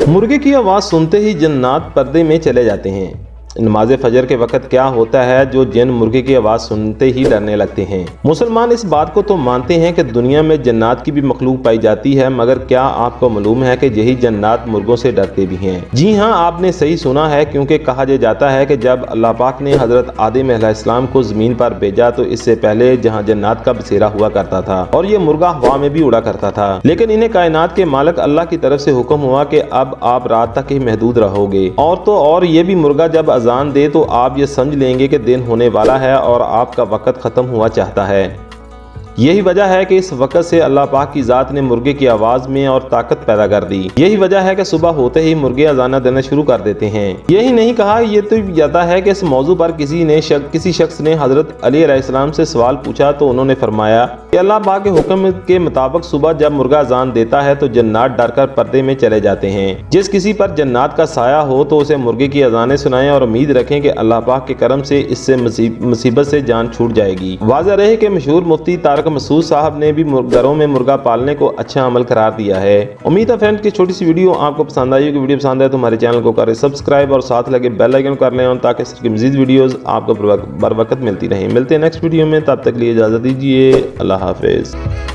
मुर्गे की आवाज़ सुनते ही जन्नात पर्दे में चले जाते हैं। नमाज फजर के वक़्त क्या होता है जो जिन मुर्गे की आवाज़ सुनते ही डरने लगते हैं। मुसलमान इस बात को तो मानते हैं कि दुनिया में जन्नात की भी मखलूक पाई जाती है, मगर क्या आपको मालूम है कि यही जन्नात मुर्गों से डरते भी हैं। जी हाँ, आपने सही सुना है, क्योंकि कहा जाता है कि जब अल्लाह पाक ने हज़रत आदम अलैहिस्सलाम को ज़मीन पर भेजा तो इससे पहले जहाँ जन्नात का बसेरा हुआ करता था और ये मुर्गा हवा में भी उड़ा करता था, लेकिन इन्हें कायनात के मालिक अल्लाह की तरफ से हुक्म हुआ कि अब आप रात तक ही महदूद रहोगे। और तो और ये भी मुर्गा जब अजान दे तो आप ये समझ लेंगे कि दिन होने वाला है और आपका वक़्त ख़त्म हुआ चाहता है। यही वजह है कि इस वक़्त से अल्लाह पाक की ज़ात ने मुर्गे की आवाज़ में और ताकत पैदा कर दी। यही वजह है कि सुबह होते ही मुर्गे अजाना देना शुरू कर देते हैं। यही नहीं कहा, ये तो जाता है कि इस मौजू पर किसी शख्स ने हज़रत अली अलैहिस्सलाम से सवाल पूछा तो उन्होंने फरमाया कि अल्लाह पाक के हुक्म के मुताबिक सुबह जब मुर्गा अजान देता है तो जन्नात डरकर पर्दे में चले जाते हैं। जिस किसी पर जन्नात का साया हो तो उसे मुर्गे की अजानें सुनाएं और उम्मीद रखें कि अल्लाह पाक के करम से इससे मुसीबत से जान छूट जाएगी। वाज़ह रहे कि मशहूर मुफ्ती तारिक मसूद साहब ने भी घरों में मुर्गा पालने को अच्छा अमल करार दिया है। उम्मीद है फ्रेंड्स की छोटी सी वीडियो आपको पसंद आई होगी। वीडियो पसंद है तो हमारे चैनल को करें सब्सक्राइब और साथ लगे बेल आइकन कर लें ताकि इस तरह की मज़ीद वीडियोस आपको बर वक्त मिलती रहें। मिलते हैं नेक्स्ट वीडियो में, तब तक लिए इजाज़त दीजिए। अल्लाह हाफिज़।